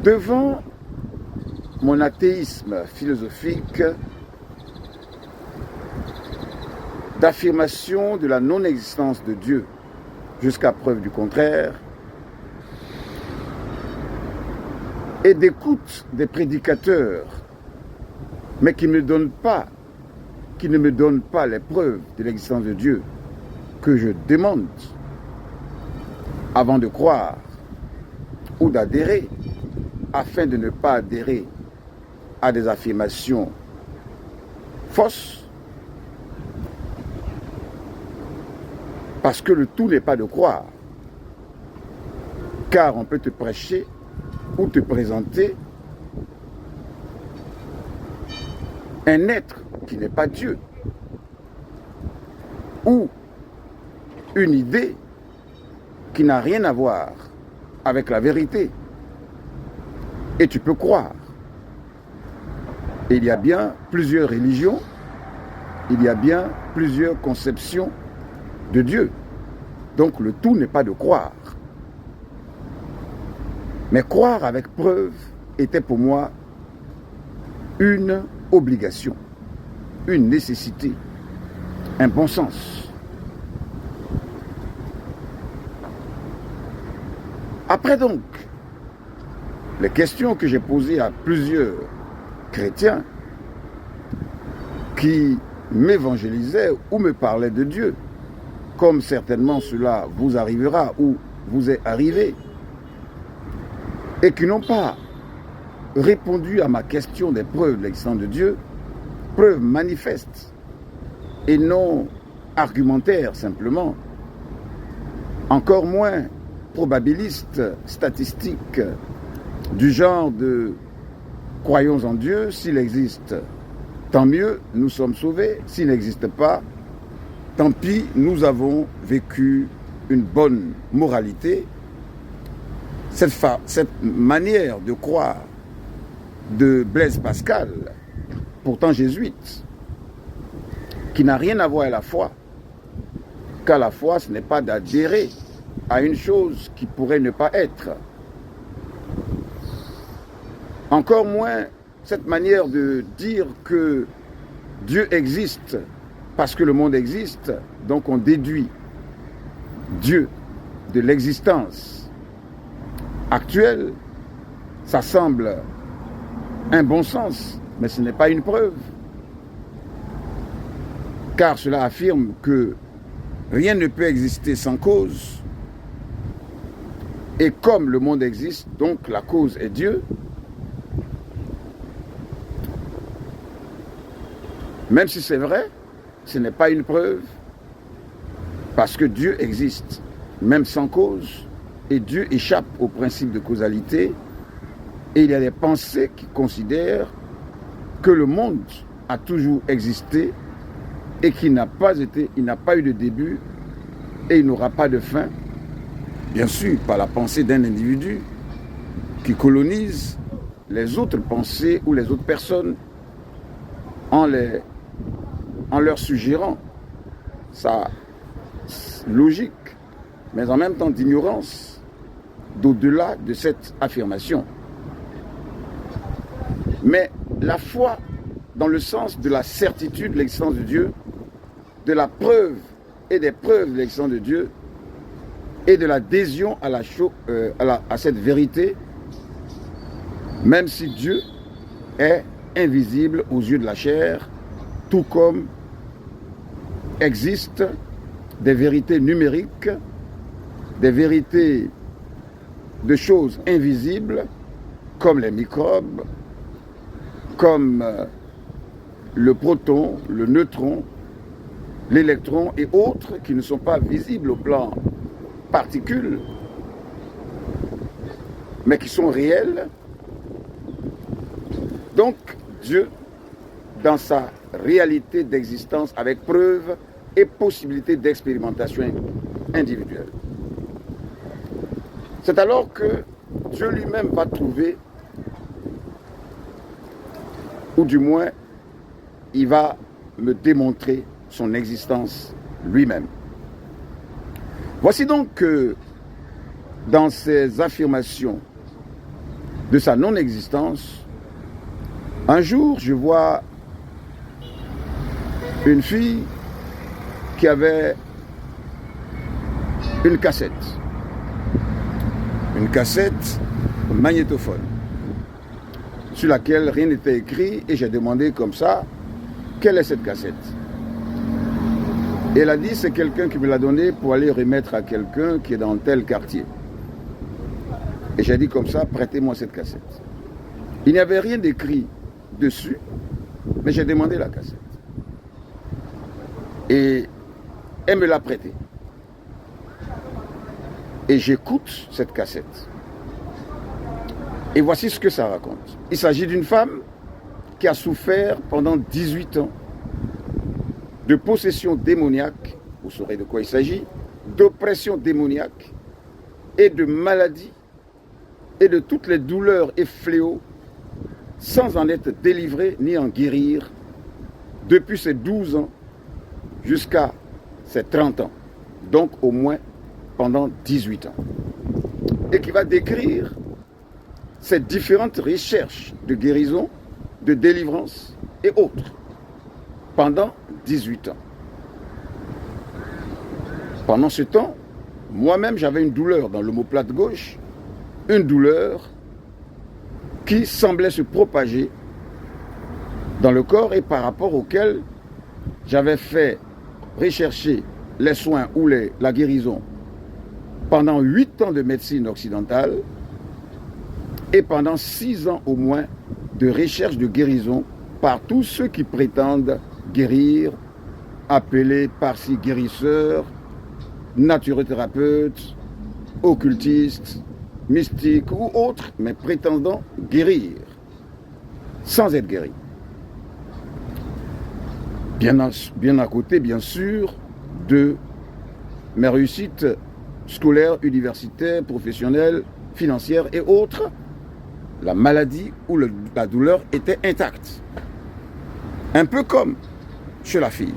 Devant mon athéisme philosophique d'affirmation de la non-existence de Dieu jusqu'à preuve du contraire, et d'écoute des prédicateurs, mais qui ne me donnent pas les preuves de l'existence de Dieu que je demande avant de croire ou d'adhérer, afin de ne pas adhérer à des affirmations fausses, parce que le tout n'est pas de croire, car on peut te prêcher ou te présenter un être qui n'est pas Dieu, ou une idée qui n'a rien à voir avec la vérité. Et tu peux croire. Et il y a bien plusieurs religions, il y a bien plusieurs conceptions de Dieu. Donc le tout n'est pas de croire. Mais croire avec preuve était pour moi une obligation, une nécessité, un bon sens. Après donc, les questions que j'ai posées à plusieurs chrétiens qui m'évangélisaient ou me parlaient de Dieu, comme certainement cela vous arrivera ou vous est arrivé, et qui n'ont pas répondu à ma question des preuves de l'existence de Dieu, preuves manifestes et non argumentaires simplement, encore moins probabilistes, statistiques, du genre de croyons en Dieu, s'il existe, tant mieux, nous sommes sauvés, s'il n'existe pas, tant pis, nous avons vécu une bonne moralité. Cette manière de croire de Blaise Pascal, pourtant jésuite, qui n'a rien à voir avec la foi, car la foi, ce n'est pas d'adhérer à une chose qui pourrait ne pas être. Encore moins cette manière de dire que Dieu existe parce que le monde existe, donc on déduit Dieu de l'existence actuelle. Ça semble un bon sens, mais ce n'est pas une preuve, car cela affirme que rien ne peut exister sans cause, et comme le monde existe, donc la cause est Dieu. Même si c'est vrai, ce n'est pas une preuve, parce que Dieu existe, même sans cause, et Dieu échappe au principe de causalité, et il y a des pensées qui considèrent que le monde a toujours existé et qu'il n'a pas eu de début et il n'aura pas de fin, bien sûr, par la pensée d'un individu qui colonise les autres pensées ou les autres personnes en leur suggérant sa logique, mais en même temps d'ignorance d'au-delà de cette affirmation. Mais la foi, dans le sens de la certitude de l'existence de Dieu, de la preuve et des preuves de l'existence de Dieu, et de l'adhésion à cette vérité, même si Dieu est invisible aux yeux de la chair, tout comme existent des vérités numériques, des vérités de choses invisibles, comme les microbes, comme le proton, le neutron, l'électron et autres qui ne sont pas visibles au plan particules, mais qui sont réels. Donc, Dieu, dans sa réalité d'existence, avec preuve et possibilité d'expérimentation individuelle. C'est alors que Dieu lui-même va trouver, ou du moins, il va me démontrer son existence lui-même. Voici donc que dans ces affirmations de sa non-existence, un jour, je vois une fille qui avait une cassette magnétophone, sur laquelle rien n'était écrit, et j'ai demandé comme ça, quelle est cette cassette? Et elle a dit, c'est quelqu'un qui me l'a donnée pour aller remettre à quelqu'un qui est dans tel quartier. Et j'ai dit comme ça, prêtez-moi cette cassette. Il n'y avait rien d'écrit dessus, mais j'ai demandé la cassette. Et elle me l'a prêtée. Et j'écoute cette cassette. Et voici ce que ça raconte. Il s'agit d'une femme qui a souffert pendant 18 ans de possession démoniaque, vous saurez de quoi il s'agit, d'oppression démoniaque et de maladie et de toutes les douleurs et fléaux sans en être délivrée ni en guérir depuis ses 12 ans jusqu'à ses 30 ans, donc au moins pendant 18 ans. Et qui va décrire ces différentes recherches de guérison, de délivrance et autres pendant 18 ans. Pendant ce temps, moi-même j'avais une douleur dans l'omoplate gauche, une douleur qui semblait se propager dans le corps et par rapport auquel j'avais fait rechercher les soins ou la guérison pendant 8 ans de médecine occidentale et pendant 6 ans au moins de recherche de guérison par tous ceux qui prétendent guérir, appelés par-ci guérisseurs, naturothérapeutes, occultistes, mystiques ou autres, mais prétendant guérir sans être guéris. Bien à côté, bien sûr, de mes réussites scolaires, universitaires, professionnelles, financières et autres, la maladie ou la douleur était intacte. Un peu comme chez la fille.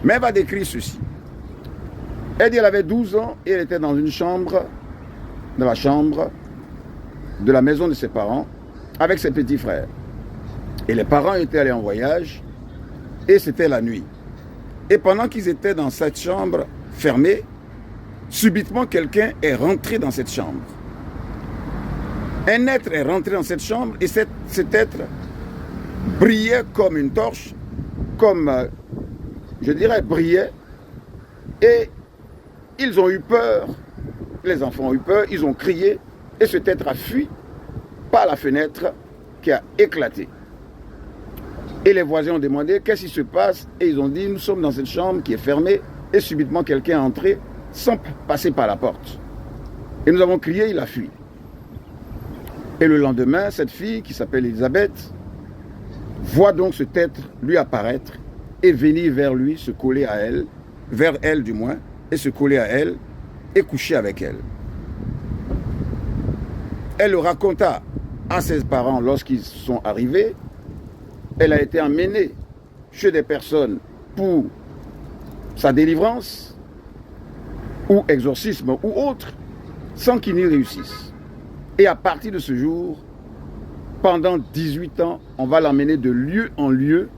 Mais elle va décrire ceci. Elle dit qu'elle avait 12 ans et elle était dans une chambre, dans la chambre de la maison de ses parents, avec ses petits frères. Et les parents étaient allés en voyage et c'était la nuit. Et pendant qu'ils étaient dans cette chambre fermée, subitement quelqu'un est rentré dans cette chambre. Un être est rentré dans cette chambre et cet être brillait comme une torche, comme, je dirais, brillait. Et ils ont eu peur, les enfants ont eu peur, ils ont crié et cet être a fui par la fenêtre qui a éclaté. Et les voisins ont demandé qu'est-ce qui se passe et ils ont dit nous sommes dans cette chambre qui est fermée et subitement quelqu'un est entré sans passer par la porte. Et nous avons crié, il a fui. Et le lendemain, cette fille qui s'appelle Elisabeth voit donc cet être lui apparaître et venir vers lui, se coller à elle, vers elle du moins, et se coller à elle et coucher avec elle. Elle le raconta à ses parents lorsqu'ils sont arrivés. Elle a été emmenée chez des personnes pour sa délivrance ou exorcisme ou autre, sans qu'ils n'y réussissent. Et à partir de ce jour, pendant 18 ans, on va l'emmener de lieu en lieu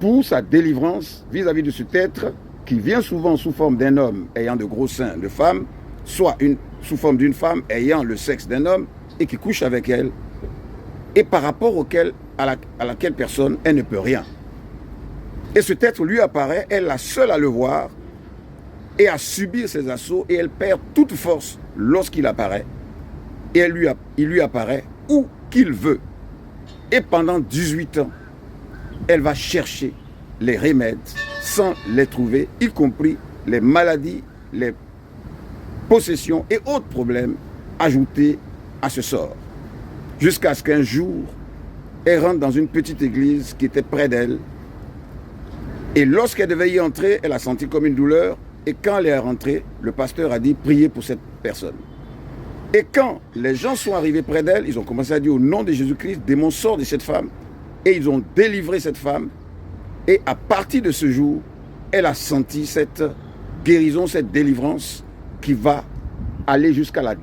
pour sa délivrance vis-à-vis de cet être qui vient souvent sous forme d'un homme ayant de gros seins de femme, soit sous forme d'une femme ayant le sexe d'un homme et qui couche avec elle, et par rapport à laquelle personne, elle ne peut rien. Et cet être lui apparaît, elle est la seule à le voir et à subir ses assauts, et elle perd toute force lorsqu'il apparaît. Et il lui apparaît où qu'il veut. Et pendant 18 ans, elle va chercher les remèdes sans les trouver, y compris les maladies, les possessions et autres problèmes ajoutés à ce sort. Jusqu'à ce qu'un jour, elle rentre dans une petite église qui était près d'elle. Et lorsqu'elle devait y entrer, elle a senti comme une douleur. Et quand elle est rentrée, le pasteur a dit « Priez pour cette personne ». Et quand les gens sont arrivés près d'elle, ils ont commencé à dire au nom de Jésus-Christ, démon sort de cette femme. Et ils ont délivré cette femme. Et à partir de ce jour, elle a senti cette guérison, cette délivrance qui va aller jusqu'à la